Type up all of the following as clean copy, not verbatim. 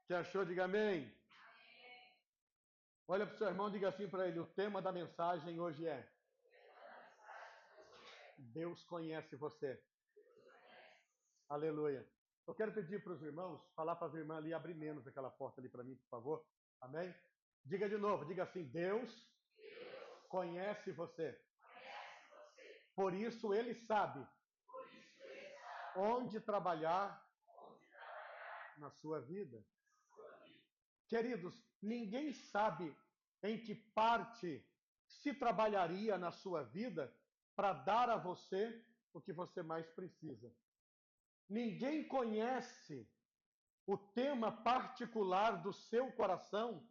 Que achou, diga amém. Olha para o seu irmão e diga assim para ele, o tema da mensagem hoje é Deus conhece você. Aleluia. Eu quero pedir para os irmãos, falar para as irmãs ali, abrir menos aquela porta ali para mim, por favor. Amém? Diga de novo, diga assim, Deus conhece você. Por isso ele sabe onde trabalhar na sua vida. Queridos, ninguém sabe em que parte se trabalharia na sua vida para dar a você o que você mais precisa. Ninguém conhece o tema particular do seu coração,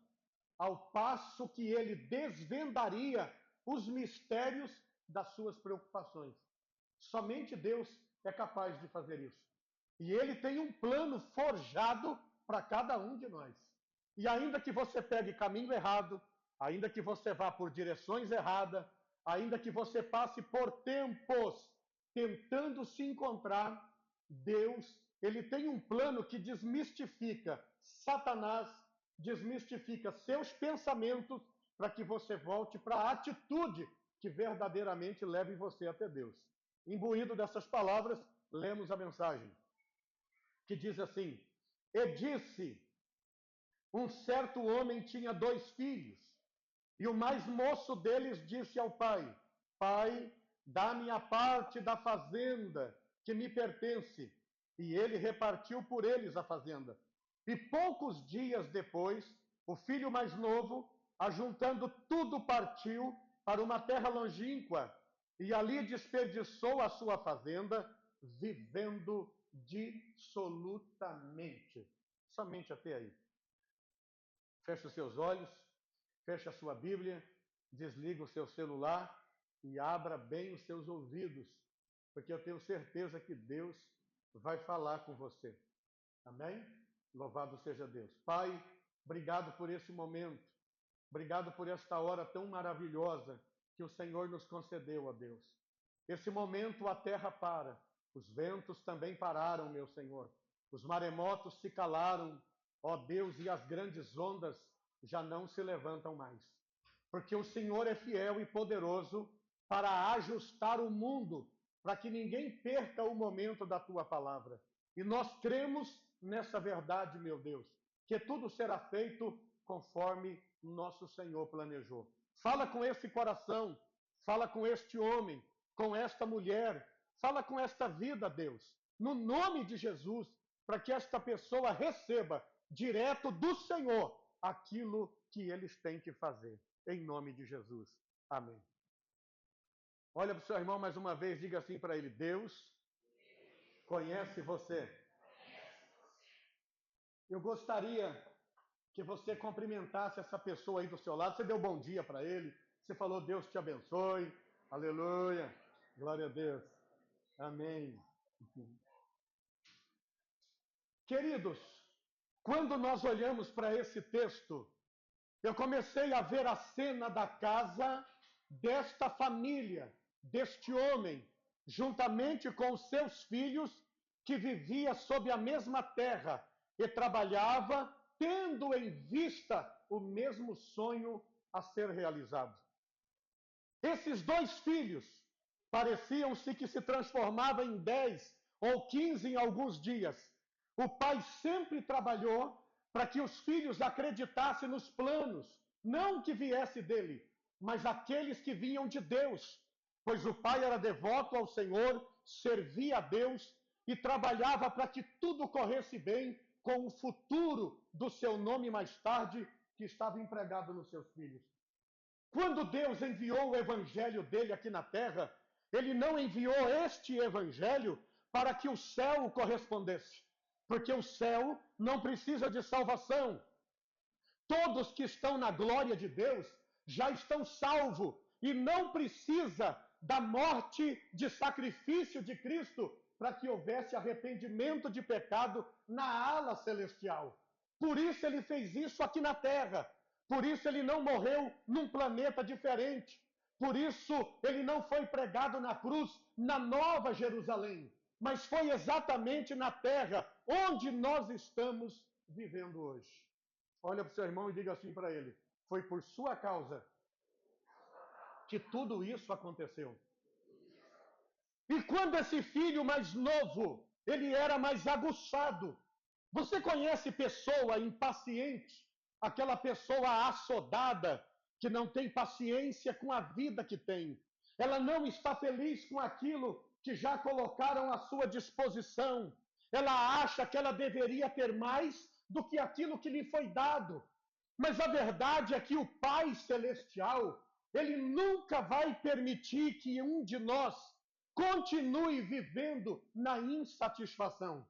ao passo que ele desvendaria os mistérios das suas preocupações. Somente Deus é capaz de fazer isso. E ele tem um plano forjado para cada um de nós. E ainda que você pegue caminho errado, ainda que você vá por direções erradas, ainda que você passe por tempos tentando se encontrar, Deus, ele tem um plano que desmistifica Satanás, desmistifica seus pensamentos para que você volte para a atitude que verdadeiramente leve você até Deus. Imbuído dessas palavras, lemos a mensagem, que diz assim: E disse, um certo homem tinha 2 filhos, e o mais moço deles disse ao pai, Pai, dá-me a parte da fazenda que me pertence. E ele repartiu por eles a fazenda. E poucos dias depois, o filho mais novo, ajuntando tudo, partiu para uma terra longínqua, e ali desperdiçou a sua fazenda, vivendo dissolutamente. Somente até aí. Feche os seus olhos, feche a sua Bíblia, desliga o seu celular e abra bem os seus ouvidos, porque eu tenho certeza que Deus vai falar com você. Amém? Louvado seja Deus. Pai, obrigado por esse momento. Obrigado por esta hora tão maravilhosa que o Senhor nos concedeu, ó Deus. Esse momento a terra para, os ventos também pararam, meu Senhor. Os maremotos se calaram, ó Deus, e as grandes ondas já não se levantam mais. Porque o Senhor é fiel e poderoso para ajustar o mundo, para que ninguém perca o momento da tua palavra. E nós cremos nessa verdade, meu Deus, que tudo será feito conforme nosso Senhor planejou. Fala com esse coração, fala com este homem, com esta mulher, fala com esta vida, Deus, no nome de Jesus, para que esta pessoa receba direto do Senhor aquilo que eles têm que fazer. Em nome de Jesus. Amém. Olha para o seu irmão mais uma vez, diga assim para ele: Deus conhece você. Eu gostaria que você cumprimentasse essa pessoa aí do seu lado. Você deu bom dia para ele, você falou Deus te abençoe, aleluia, glória a Deus, amém. Queridos, quando nós olhamos para esse texto, eu comecei a ver a cena da casa desta família, deste homem, juntamente com os seus filhos, que vivia sob a mesma terra e trabalhava tendo em vista o mesmo sonho a ser realizado. Esses 2 filhos pareciam-se que se transformavam em 10 ou 15 em alguns dias. O pai sempre trabalhou para que os filhos acreditassem nos planos, não que viesse dele, mas aqueles que vinham de Deus, pois o pai era devoto ao Senhor, servia a Deus e trabalhava para que tudo corresse bem com o futuro do seu nome mais tarde, que estava empregado nos seus filhos. Quando Deus enviou o evangelho dele aqui na terra, ele não enviou este evangelho para que o céu correspondesse, porque o céu não precisa de salvação. Todos que estão na glória de Deus já estão salvos e não precisa da morte de sacrifício de Cristo para que houvesse arrependimento de pecado na ala celestial. Por isso ele fez isso aqui na terra. Por isso ele não morreu num planeta diferente. Por isso ele não foi pregado na cruz na Nova Jerusalém, mas foi exatamente na terra, onde nós estamos vivendo hoje. Olha para o seu irmão e diga assim para ele: foi por sua causa que tudo isso aconteceu. E quando esse filho mais novo, ele era mais aguçado. Você conhece pessoa impaciente? Aquela pessoa assodada, que não tem paciência com a vida que tem. Ela não está feliz com aquilo que já colocaram à sua disposição. Ela acha que ela deveria ter mais do que aquilo que lhe foi dado. Mas a verdade é que o Pai Celestial, ele nunca vai permitir que um de nós continue vivendo na insatisfação.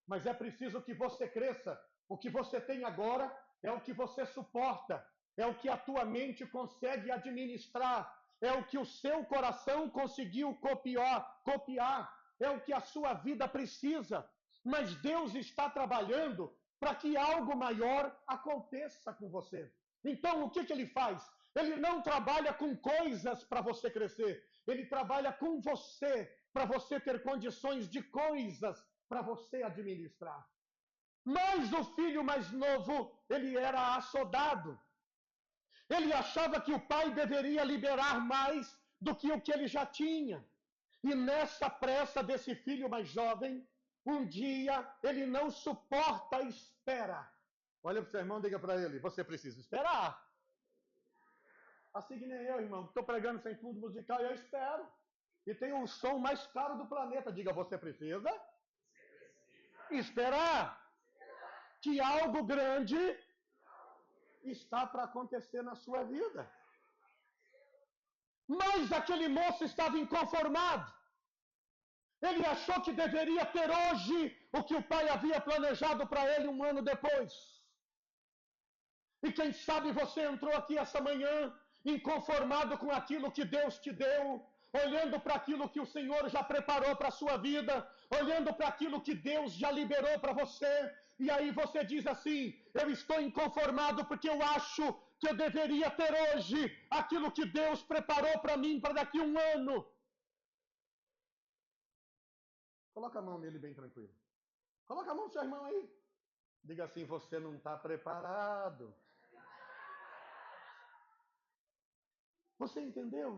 Mas é preciso que você cresça. O que você tem agora é o que você suporta, é o que a tua mente consegue administrar, é o que o seu coração conseguiu copiar, é o que a sua vida precisa. Mas Deus está trabalhando para que algo maior aconteça com você. Então, o que ele faz? Ele não trabalha com coisas para você crescer, ele trabalha com você, para você ter condições de coisas para você administrar. Mas o filho mais novo, ele era assodado. Ele achava que o pai deveria liberar mais do que o que ele já tinha. E nessa pressa desse filho mais jovem, um dia ele não suporta a espera. Olha para o seu irmão e diga para ele: você precisa esperar. Assim que nem eu, irmão, estou pregando sem fundo musical e eu espero. E tem o som mais caro do planeta. Diga: você precisa esperar que algo grande está para acontecer na sua vida. Mas aquele moço estava inconformado. Ele achou que deveria ter hoje o que o pai havia planejado para ele um ano depois. E quem sabe você entrou aqui essa manhã inconformado com aquilo que Deus te deu, olhando para aquilo que o Senhor já preparou para a sua vida, olhando para aquilo que Deus já liberou para você, e aí você diz assim: eu estou inconformado porque eu acho que eu deveria ter hoje aquilo que Deus preparou para mim para daqui a um ano. Coloca a mão nele bem tranquilo. Coloca a mão no seu irmão aí. Diga assim: você não está preparado. Você entendeu?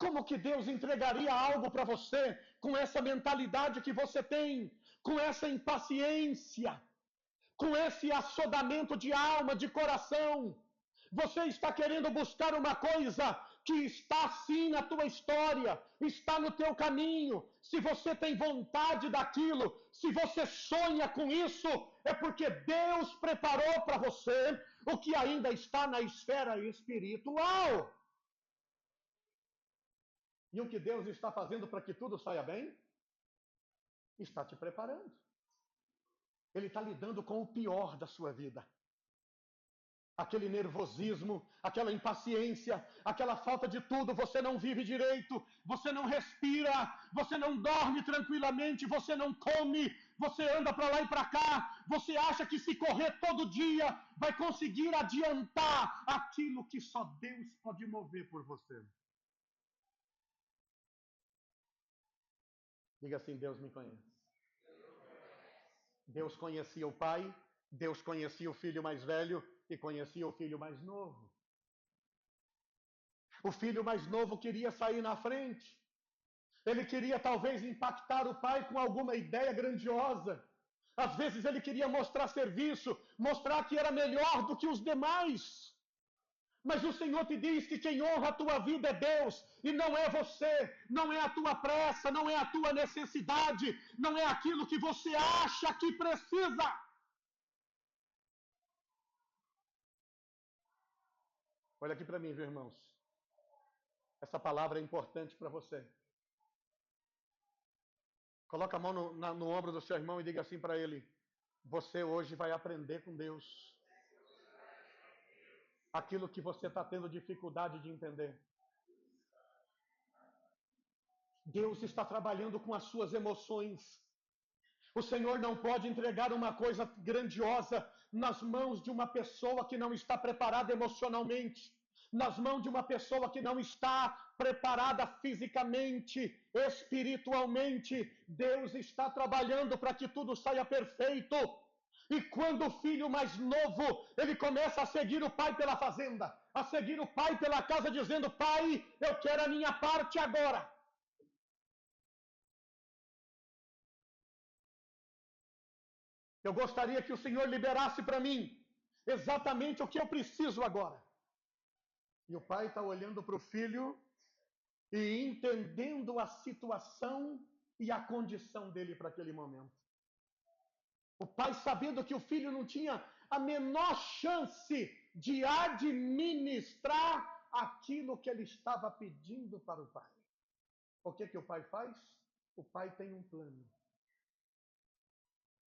Como que Deus entregaria algo para você com essa mentalidade que você tem, com essa impaciência, com esse assodamento de alma, de coração? Você está querendo buscar uma coisa que está sim na tua história, está no teu caminho. Se você tem vontade daquilo, se você sonha com isso, é porque Deus preparou para você o que ainda está na esfera espiritual. E o que Deus está fazendo para que tudo saia bem? Está te preparando. Ele está lidando com o pior da sua vida. Aquele nervosismo, aquela impaciência, aquela falta de tudo, você não vive direito, você não respira, você não dorme tranquilamente, você não come, você anda para lá e para cá, você acha que se correr todo dia vai conseguir adiantar aquilo que só Deus pode mover por você. Diga assim: Deus me conhece. Deus conhecia o pai, Deus conhecia o filho mais velho e conhecia o filho mais novo. O filho mais novo queria sair na frente. Ele queria talvez impactar o pai com alguma ideia grandiosa. Às vezes ele queria mostrar serviço, mostrar que era melhor do que os demais. Mas o Senhor te diz que quem honra a tua vida é Deus, e não é você, não é a tua pressa, não é a tua necessidade, não é aquilo que você acha que precisa. Olha aqui para mim, viu, irmãos? Essa palavra é importante para você. Coloca a mão no ombro do seu irmão e diga assim para ele: você hoje vai aprender com Deus aquilo que você está tendo dificuldade de entender. Deus está trabalhando com as suas emoções. O Senhor não pode entregar uma coisa grandiosa nas mãos de uma pessoa que não está preparada emocionalmente. nas mãos de uma pessoa que não está preparada fisicamente, espiritualmente. Deus está trabalhando para que tudo saia perfeito. E quando o filho mais novo, ele começa a seguir o pai pela fazenda, a seguir o pai pela casa, dizendo: pai, eu quero a minha parte agora. Eu gostaria que o Senhor liberasse para mim exatamente o que eu preciso agora. E o pai está olhando para o filho e entendendo a situação e a condição dele para aquele momento. O pai, sabendo que o filho não tinha a menor chance de administrar aquilo que ele estava pedindo para o pai. O que o pai faz? O pai tem um plano.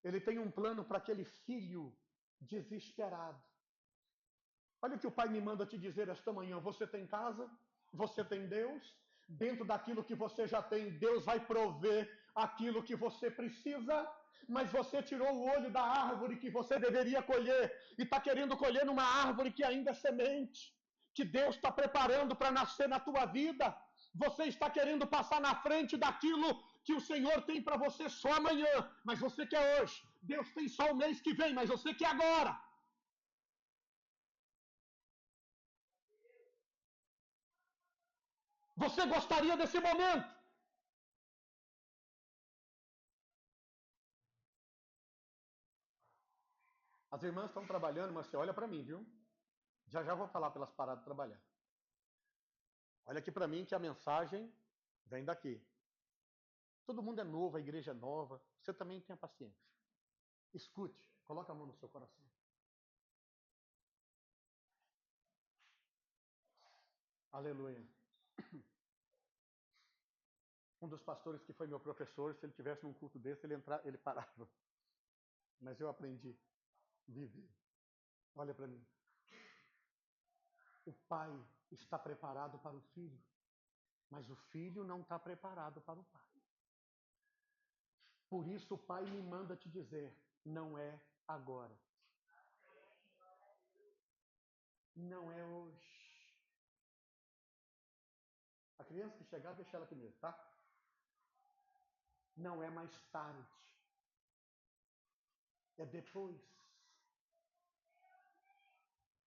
Ele tem um plano para aquele filho desesperado. Olha o que o pai me manda te dizer esta manhã. Você tem casa, você tem Deus. Dentro daquilo que você já tem, Deus vai prover aquilo que você precisa. Mas você tirou o olho da árvore que você deveria colher e está querendo colher numa árvore que ainda é semente, que Deus está preparando para nascer na tua vida. Você está querendo passar na frente daquilo que o Senhor tem para você só amanhã, mas você quer hoje. Deus tem só o mês que vem, mas você quer agora. Você gostaria desse momento? As irmãs estão trabalhando, mas você olha para mim, viu? Já já vou falar pelas paradas de trabalhar. Olha aqui para mim que a mensagem vem daqui. Todo mundo é novo, a igreja é nova. Você também tenha paciência. Escute, coloque a mão no seu coração. Aleluia. Um dos pastores que foi meu professor, se ele tivesse num culto desse, ele parava. Mas eu aprendi a viver. Olha para mim. O pai está preparado para o filho, mas o filho não está preparado para o pai. Por isso o pai me manda te dizer, não é agora. Não é hoje. A criança que chegar, deixa ela primeiro, tá? Não é mais tarde. É depois.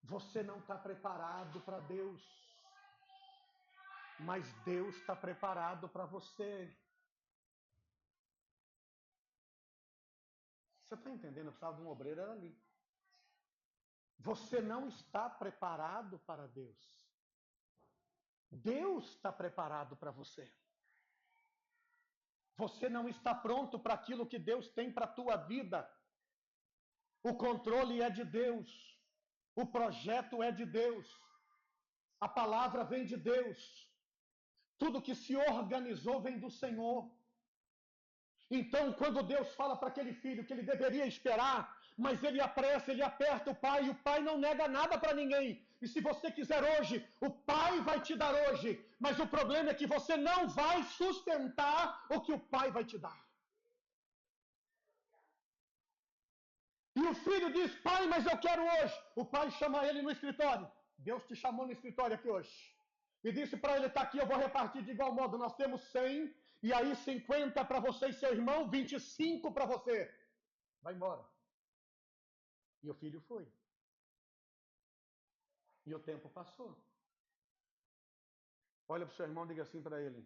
Você não está preparado para Deus, mas Deus está preparado para você. Você está entendendo? Eu precisava de um obreiro, era ali. Você não está preparado para Deus. Deus está preparado para você. Você não está pronto para aquilo que Deus tem para a tua vida. O controle é de Deus. O projeto é de Deus. A palavra vem de Deus. Tudo que se organizou vem do Senhor. Então, quando Deus fala para aquele filho que ele deveria esperar, mas ele apressa, ele aperta o pai, e o pai não nega nada para ninguém. E se você quiser hoje, o pai vai te dar hoje. Mas o problema é que você não vai sustentar o que o pai vai te dar. E o filho diz, pai, mas eu quero hoje. O pai chama ele no escritório. Deus te chamou no escritório aqui hoje. E disse para ele, está aqui, eu vou repartir de igual modo. Nós temos 100, e aí 50 para você e seu irmão, 25 para você. Vai embora. E o filho foi. E o tempo passou. Olha para o seu irmão e diga assim para ele.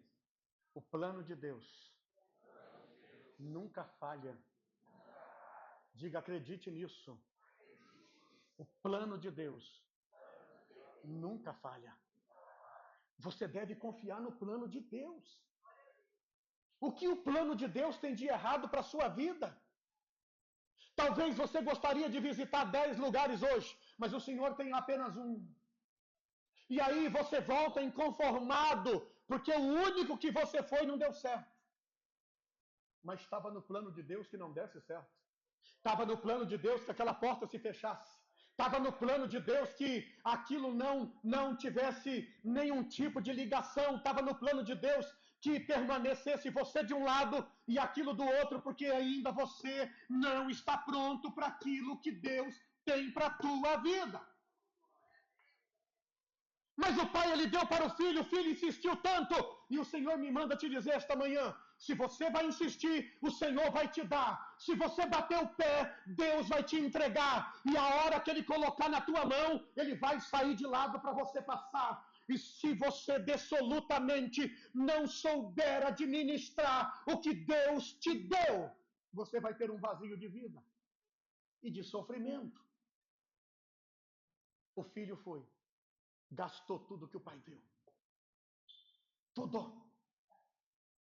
O plano de Deus nunca falha. Diga, acredite nisso. O plano de Deus nunca falha. Você deve confiar no plano de Deus. O que o plano de Deus tem de errado para a sua vida? Talvez você gostaria de visitar 10 lugares hoje, mas o Senhor tem apenas um. E aí você volta inconformado, porque o único que você foi não deu certo. Mas estava no plano de Deus que não desse certo. Estava no plano de Deus que aquela porta se fechasse. Estava no plano de Deus que aquilo não tivesse nenhum tipo de ligação. Estava no plano de Deus que permanecesse você de um lado e aquilo do outro, porque ainda você não está pronto para aquilo que Deus tem para a tua vida. Mas o pai, ele deu para o filho insistiu tanto. E o Senhor me manda te dizer esta manhã, se você vai insistir, o Senhor vai te dar. Se você bater o pé, Deus vai te entregar. E a hora que Ele colocar na tua mão, Ele vai sair de lado para você passar. E se você absolutamente não souber administrar o que Deus te deu, você vai ter um vazio de vida e de sofrimento. O filho foi, gastou tudo que o pai deu. Tudo.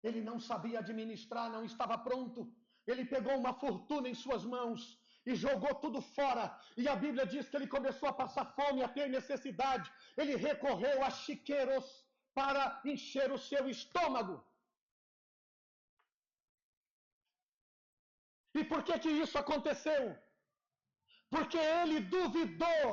Ele não sabia administrar, não estava pronto. Ele pegou uma fortuna em suas mãos e jogou tudo fora. E a Bíblia diz que ele começou a passar fome, a ter necessidade. Ele recorreu a chiqueiros para encher o seu estômago. E por que isso aconteceu? Porque ele duvidou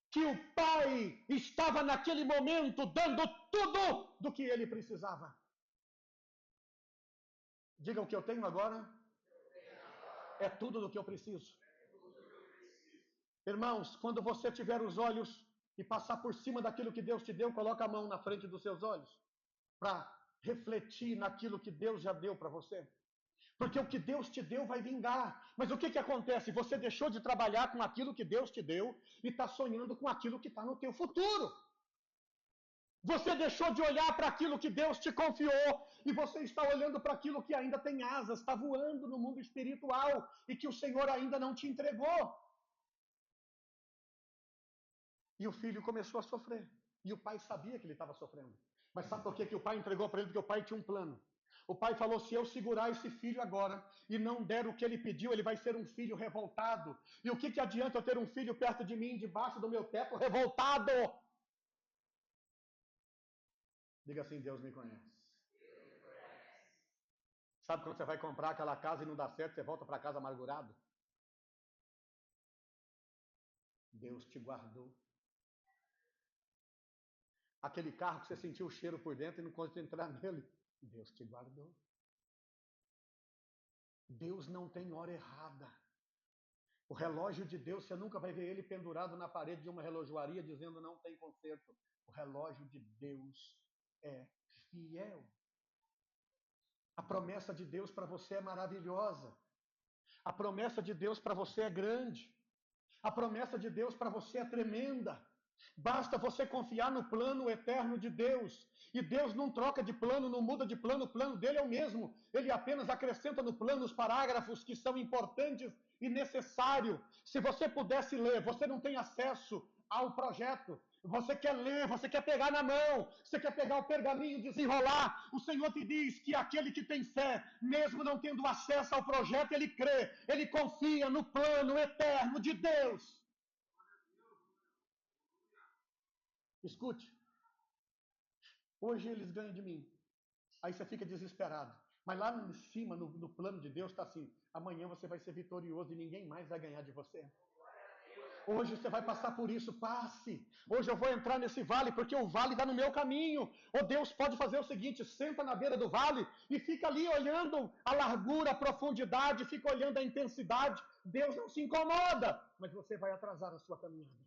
que o pai estava naquele momento dando tudo do que ele precisava. Diga, o que eu tenho agora é tudo do que eu preciso. Irmãos, quando você tiver os olhos e passar por cima daquilo que Deus te deu, coloca a mão na frente dos seus olhos para refletir naquilo que Deus já deu para você. Porque o que Deus te deu vai vingar. Mas o que acontece? Você deixou de trabalhar com aquilo que Deus te deu e está sonhando com aquilo que está no teu futuro. Você deixou de olhar para aquilo que Deus te confiou e você está olhando para aquilo que ainda tem asas, está voando no mundo espiritual e que o Senhor ainda não te entregou. E o filho começou a sofrer. E o pai sabia que ele estava sofrendo. Mas sabe por que o pai entregou para ele? Porque o pai tinha um plano. O pai falou, se eu segurar esse filho agora e não der o que ele pediu, ele vai ser um filho revoltado. E o que adianta eu ter um filho perto de mim, debaixo do meu teto, revoltado? Diga assim, Deus me conhece. Sabe quando você vai comprar aquela casa e não dá certo, você volta para casa amargurado? Deus te guardou. Aquele carro que você sentiu o cheiro por dentro e não conseguiu entrar nele, Deus te guardou. Deus não tem hora errada. O relógio de Deus, você nunca vai ver ele pendurado na parede de uma relojoaria dizendo não tem conserto. O relógio de Deus é fiel. A promessa de Deus para você é maravilhosa. A promessa de Deus para você é grande. A promessa de Deus para você é tremenda. Basta você confiar no plano eterno de Deus. E Deus não troca de plano, não muda de plano, o plano dele é o mesmo. Ele apenas acrescenta no plano os parágrafos que são importantes e necessários. Se você pudesse ler, você não tem acesso ao projeto. Você quer ler, você quer pegar na mão, você quer pegar o pergaminho, desenrolar. O Senhor te diz que aquele que tem fé, mesmo não tendo acesso ao projeto, ele crê, ele confia no plano eterno de Deus. Escute, hoje eles ganham de mim, aí você fica desesperado, mas lá em cima, no plano de Deus, está assim, amanhã você vai ser vitorioso e ninguém mais vai ganhar de você. Hoje você vai passar por isso, passe. Hoje eu vou entrar nesse vale, porque o vale está no meu caminho. Ou Deus pode fazer o seguinte, senta na beira do vale e fica ali olhando a largura, a profundidade, fica olhando a intensidade. Deus não se incomoda, mas você vai atrasar a sua caminhada.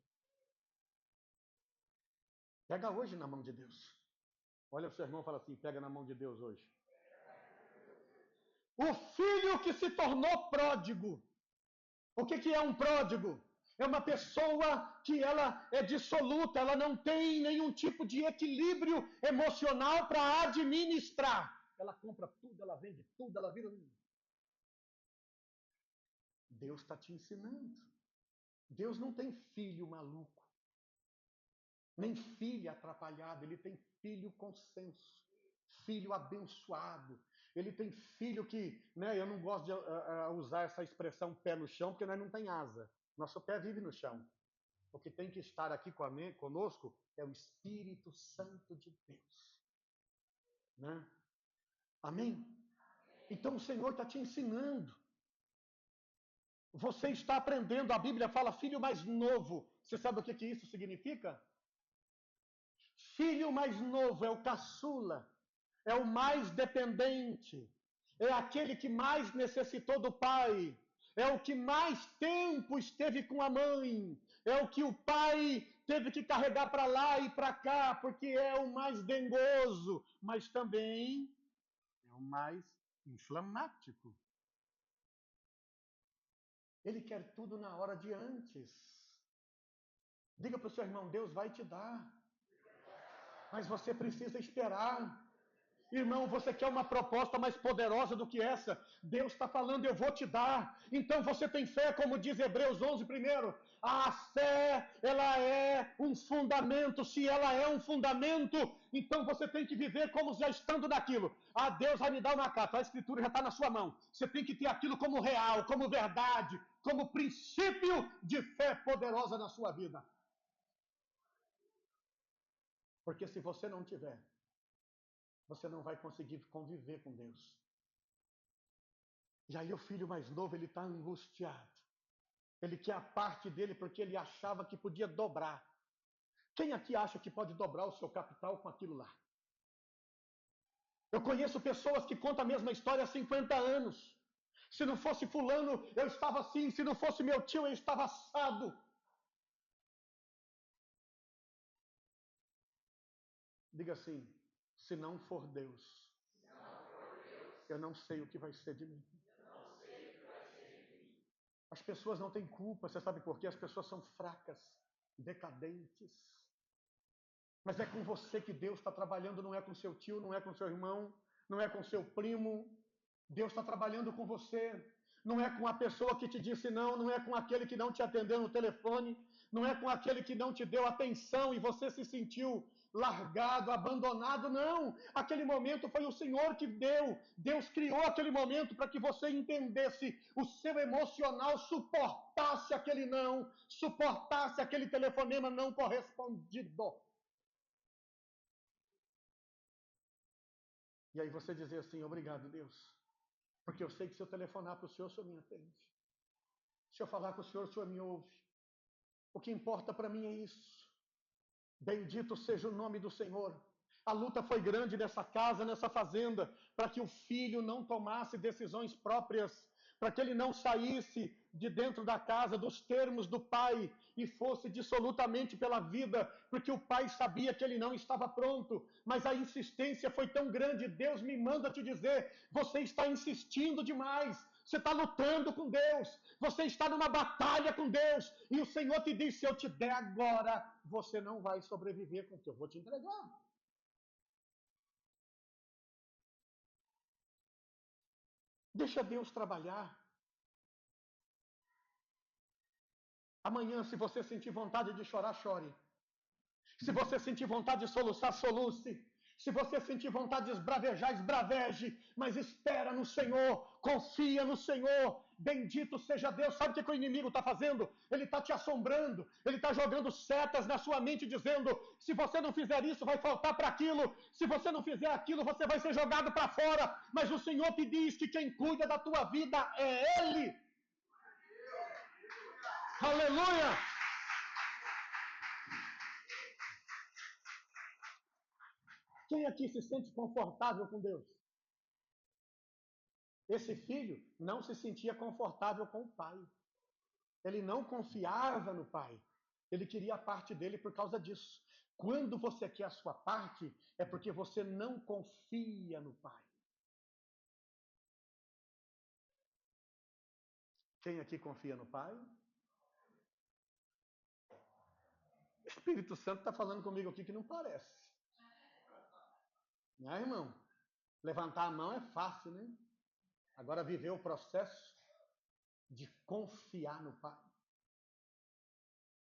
Pega hoje na mão de Deus. Olha o seu irmão e fala assim, pega na mão de Deus hoje. O filho que se tornou pródigo. O que é um pródigo? É uma pessoa que ela é dissoluta, ela não tem nenhum tipo de equilíbrio emocional para administrar. Ela compra tudo, ela vende tudo, ela vira... Deus está te ensinando. Deus não tem filho maluco, nem filha atrapalhada, ele tem filho com senso, filho abençoado. Ele tem filho que, né, eu não gosto de usar essa expressão pé no chão, porque nós não tem asa. Nosso pé vive no chão. O que tem que estar aqui conosco é o Espírito Santo de Deus. Né? Amém? Então o Senhor está te ensinando. Você está aprendendo. A Bíblia fala filho mais novo. Você sabe o que isso significa? Filho mais novo é o caçula. É o mais dependente. É aquele que mais necessitou do pai. É o que mais tempo esteve com a mãe. é o que o pai teve que carregar para lá e para cá, porque é o mais dengoso, mas também é o mais inflamático. Ele quer tudo na hora de antes. Diga para o seu irmão, Deus vai te dar, mas você precisa esperar. Irmão, você quer uma proposta mais poderosa do que essa? Deus está falando, eu vou te dar. Então você tem fé, como diz Hebreus 11 primeiro. A fé, ela é um fundamento. Se ela é um fundamento, então você tem que viver como já estando naquilo. Ah, Deus vai me dar uma carta. A escritura já está na sua mão. Você tem que ter aquilo como real, como verdade, como princípio de fé poderosa na sua vida. Porque se você não tiver, você não vai conseguir conviver com Deus. E aí o filho mais novo, ele está angustiado. Ele quer a parte dele porque ele achava que podia dobrar. Quem aqui acha que pode dobrar o seu capital com aquilo lá? Eu conheço pessoas que contam a mesma história há 50 anos. Se não fosse fulano, eu estava assim. Se não fosse meu tio, eu estava assado. Diga assim, se não for Deus, eu não sei o que vai ser de mim. As pessoas não têm culpa, você sabe por quê? As pessoas são fracas, decadentes. Mas é com você que Deus está trabalhando, não é com seu tio, não é com seu irmão, não é com seu primo. Deus está trabalhando com você. Não é com a pessoa que te disse não, não é com aquele que não te atendeu no telefone, não é com aquele que não te deu atenção e você se sentiu largado, abandonado, não. Aquele momento foi o Senhor que deu. Deus criou aquele momento para que você entendesse, o seu emocional suportasse aquele não, suportasse aquele telefonema não correspondido. E aí você dizer assim, obrigado, Deus, porque eu sei que se eu telefonar para o senhor me atende. Se eu falar com o senhor me ouve. O que importa para mim é isso. Bendito seja o nome do Senhor. A luta foi grande nessa casa, nessa fazenda, para que o filho não tomasse decisões próprias, para que ele não saísse de dentro da casa dos termos do pai e fosse dissolutamente pela vida, porque o pai sabia que ele não estava pronto. Mas a insistência foi tão grande, Deus me manda te dizer, você está insistindo demais. Você está lutando com Deus, você está numa batalha com Deus, e o Senhor te diz, se eu te der agora, você não vai sobreviver com o que eu vou te entregar. Deixa Deus trabalhar. Amanhã, se você sentir vontade de chorar, chore. Se você sentir vontade de soluçar, soluce. Se você sentir vontade de esbravejar, esbraveje. Mas espera no Senhor, confia no Senhor. Bendito seja Deus. Sabe o que o inimigo está fazendo? Ele está te assombrando. Ele está jogando setas na sua mente, dizendo: se você não fizer isso, vai faltar para aquilo. Se você não fizer aquilo, você vai ser jogado para fora. Mas o Senhor te diz que quem cuida da tua vida é Ele. Aleluia! Quem aqui se sente confortável com Deus? Esse filho não se sentia confortável com o pai. Ele não confiava no pai. Ele queria a parte dele por causa disso. Quando você quer a sua parte, é porque você não confia no pai. Quem aqui confia no pai? O Espírito Santo está falando comigo aqui que não parece. Não é, irmão? Levantar a mão é fácil, né? Agora viver o processo de confiar no pai.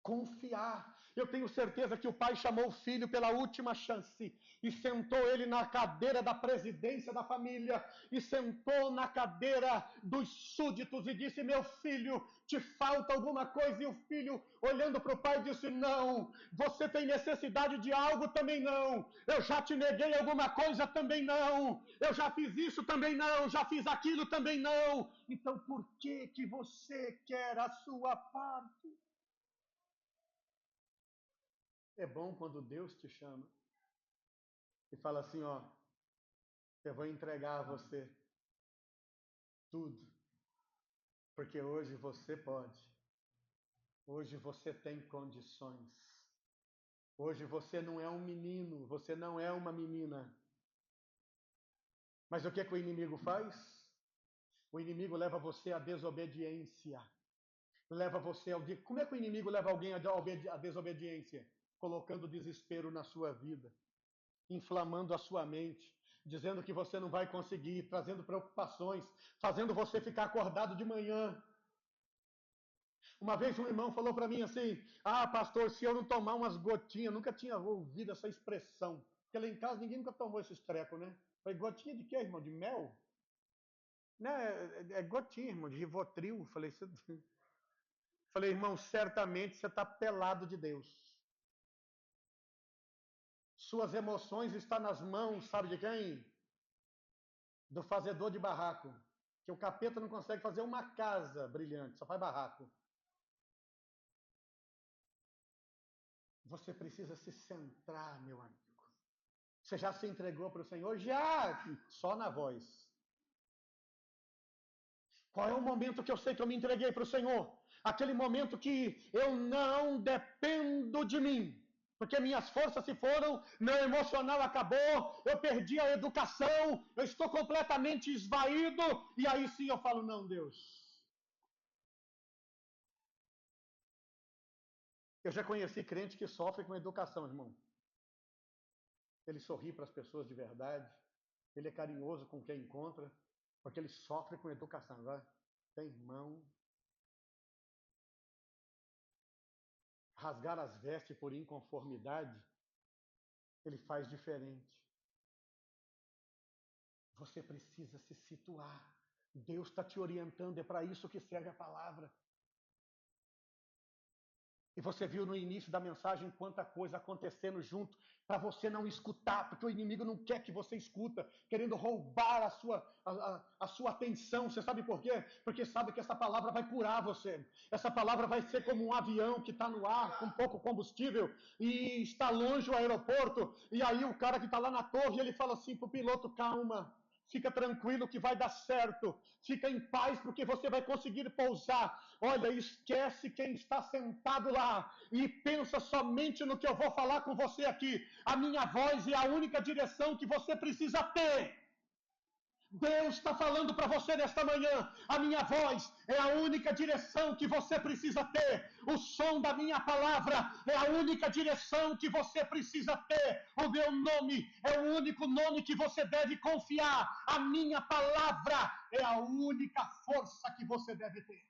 Confiar. Eu tenho certeza que o pai chamou o filho pela última chance e sentou ele na cadeira da presidência da família e sentou na cadeira dos súditos e disse: meu filho, te falta alguma coisa? E o filho, olhando para o pai, disse: não. Você tem necessidade de algo? Também não. Eu já te neguei alguma coisa? Também não. Eu já fiz isso? Também não. Já fiz aquilo? Também não. Então por que você quer a sua parte? É bom quando Deus te chama e fala assim, ó, eu vou entregar a você tudo, porque hoje você pode Hoje você tem condições. Hoje você não é um menino, você não é uma menina. Mas o que o inimigo faz? O inimigo leva você à desobediência. Leva você ao... Como é que o inimigo leva alguém à desobediência? Colocando desespero na sua vida, inflamando a sua mente, dizendo que você não vai conseguir, trazendo preocupações, fazendo você ficar acordado de manhã. Uma vez um irmão falou para mim assim: ah, pastor, se eu não tomar umas gotinhas, nunca tinha ouvido essa expressão, porque lá em casa ninguém nunca tomou esse treco, né? Falei, gotinha de quê, irmão? De mel? Né? É gotinha, irmão, de Rivotril. Falei, irmão, certamente você está pelado de Deus. Suas emoções estão nas mãos, sabe de quem? Do fazedor de barraco. Que o capeta não consegue fazer uma casa brilhante, só faz barraco. Você precisa se centrar, meu amigo. Você já se entregou para o Senhor? Já! Só na voz. Qual é o momento que eu sei que eu me entreguei para o Senhor? Aquele momento que eu não dependo de mim. Porque minhas forças se foram, meu emocional acabou, eu perdi a educação, eu estou completamente esvaído, e aí sim eu falo, não, Deus. Eu já conheci crente que sofre com educação, irmão. Ele sorri para as pessoas de verdade, ele é carinhoso com quem encontra, porque ele sofre com educação. Vai? Tem irmão. Rasgar as vestes por inconformidade, ele faz diferente. Você precisa se situar. Deus está te orientando, é para isso que serve a palavra. E você viu no início da mensagem quanta coisa acontecendo junto para você não escutar, porque o inimigo não quer que você escuta, querendo roubar a sua atenção. Você sabe por quê? Porque sabe que essa palavra vai curar você. Essa palavra vai ser como um avião que está no ar com pouco combustível e está longe do aeroporto. E aí o cara que está lá na torre, ele fala assim para o piloto, calma. Fica tranquilo que vai dar certo. Fica em paz porque você vai conseguir pousar. Olha, esquece quem está sentado lá e pensa somente no que eu vou falar com você aqui. A minha voz é a única direção que você precisa ter. Deus está falando para você nesta manhã. A minha voz é a única direção que você precisa ter. O som da minha palavra é a única direção que você precisa ter. O meu nome é o único nome que você deve confiar. A minha palavra é a única força que você deve ter.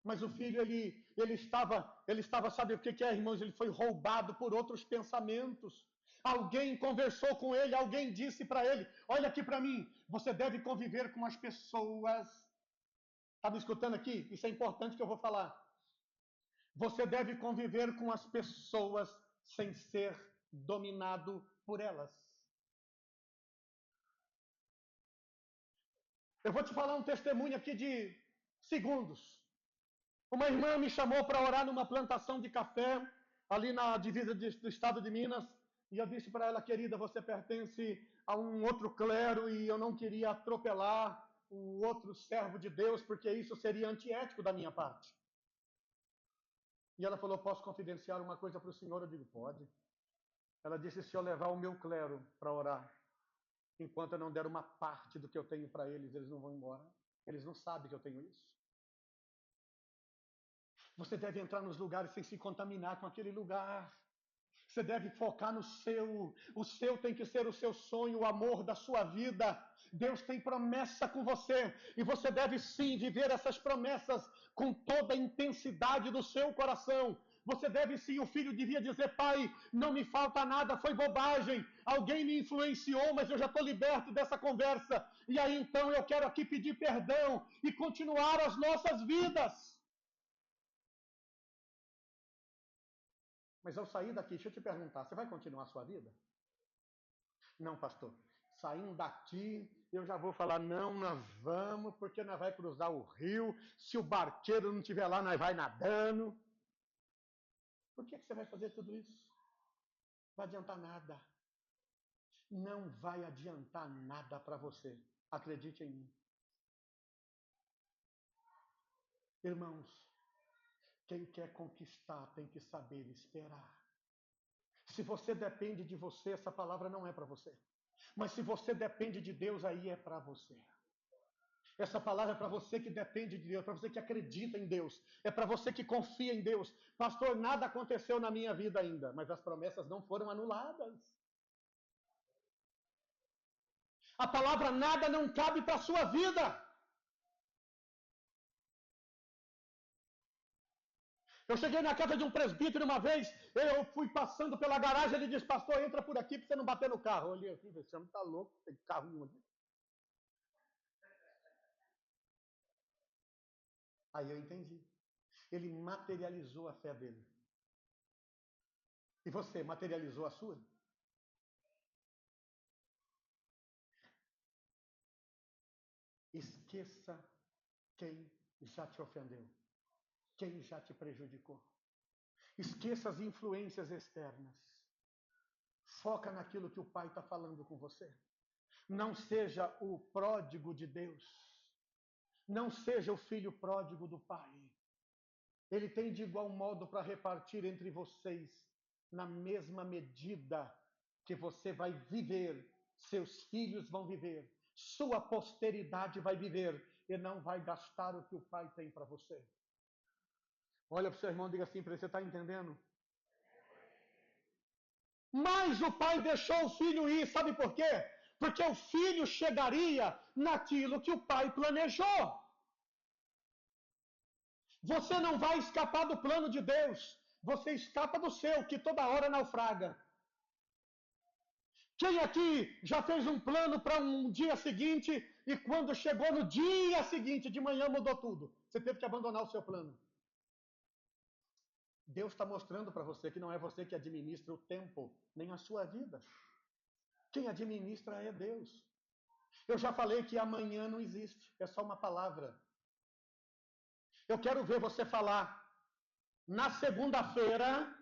Mas o filho, ele estava, sabe o que é, irmãos? Ele foi roubado por outros pensamentos. Alguém conversou com ele, alguém disse para ele, olha aqui para mim, você deve conviver com as pessoas. Está me escutando aqui? Isso é importante que eu vou falar. Você deve conviver com as pessoas sem ser dominado por elas. Eu vou te falar um testemunho aqui de segundos. Uma irmã me chamou para orar numa plantação de café, ali na divisa do estado de Minas, e eu disse para ela, querida, você pertence a um outro clero e eu não queria atropelar o outro servo de Deus, porque isso seria antiético da minha parte. E ela falou, posso confidenciar uma coisa para o senhor? Eu digo, pode. Ela disse, se eu levar o meu clero para orar, enquanto eu não der uma parte do que eu tenho para eles, eles não vão embora. Eles não sabem que eu tenho isso. Você deve entrar nos lugares sem se contaminar com aquele lugar. Você deve focar no seu. O seu tem que ser o seu sonho, o amor da sua vida. Deus tem promessa com você. E você deve sim viver essas promessas com toda a intensidade do seu coração. Você deve sim, o filho devia dizer, pai, não me falta nada, foi bobagem. Alguém me influenciou, mas eu já estou liberto dessa conversa. E aí então eu quero aqui pedir perdão e continuar as nossas vidas. Mas ao sair daqui, deixa eu te perguntar, você vai continuar a sua vida? Não, pastor. Saindo daqui, eu já vou falar, não, nós vamos, porque nós vai cruzar o rio. Se o barqueiro não estiver lá, nós vai nadando. Por que você vai fazer tudo isso? Não vai adiantar nada. Não vai adiantar nada para você. Acredite em mim. Irmãos, quem quer conquistar tem que saber esperar. Se você depende de você, essa palavra não é para você. Mas se você depende de Deus, aí é para você. Essa palavra é para você que depende de Deus, para você que acredita em Deus, é para você que confia em Deus. Pastor, nada aconteceu na minha vida ainda, mas as promessas não foram anuladas. A palavra nada não cabe para a sua vida. Eu cheguei na casa de um presbítero uma vez, eu fui passando pela garagem, ele disse, pastor, entra por aqui para você não bater no carro. Eu olhei assim, esse homem está louco, tem carro nenhum aqui. Aí eu entendi. Ele materializou a fé dele. E você materializou a sua? Esqueça quem já te ofendeu, quem já te prejudicou. Esqueça as influências externas. Foca naquilo que o Pai está falando com você. Não seja o pródigo de Deus. Não seja o filho pródigo do Pai. Ele tem de igual modo para repartir entre vocês, na mesma medida que você vai viver, seus filhos vão viver, sua posteridade vai viver, e não vai gastar o que o Pai tem para você. Olha para o seu irmão e diga assim para ele, você está entendendo? Mas o pai deixou o filho ir, sabe por quê? Porque o filho chegaria naquilo que o pai planejou. Você não vai escapar do plano de Deus, você escapa do seu, que toda hora naufraga. Quem aqui já fez um plano para um dia seguinte e quando chegou no dia seguinte, de manhã, mudou tudo? Você teve que abandonar o seu plano. Deus está mostrando para você que não é você que administra o tempo, nem a sua vida. Quem administra é Deus. Eu já falei que amanhã não existe, é só uma palavra. Eu quero ver você falar na segunda-feira,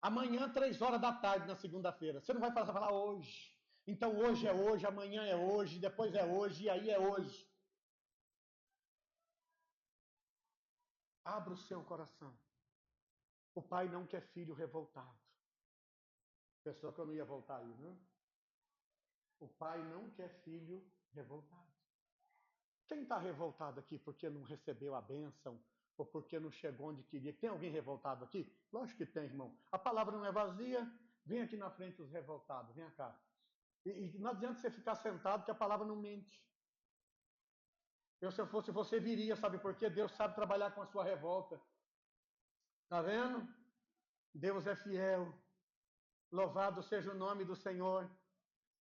amanhã, 3 horas da tarde, na segunda-feira. Você não vai falar hoje. Então hoje é hoje, amanhã é hoje, depois é hoje, e aí é hoje. Abra o seu coração. O pai não quer filho revoltado. Pensou que eu não ia voltar aí, não? O pai não quer filho revoltado. Quem está revoltado aqui porque não recebeu a bênção, ou porque não chegou onde queria? Tem alguém revoltado aqui? Lógico que tem, irmão. A palavra não é vazia. Vem aqui na frente os revoltados, vem cá. E não adianta você ficar sentado que a palavra não mente. Se eu fosse você, viria, sabe por quê? Deus sabe trabalhar com a sua revolta. Está vendo? Deus é fiel. Louvado seja o nome do Senhor.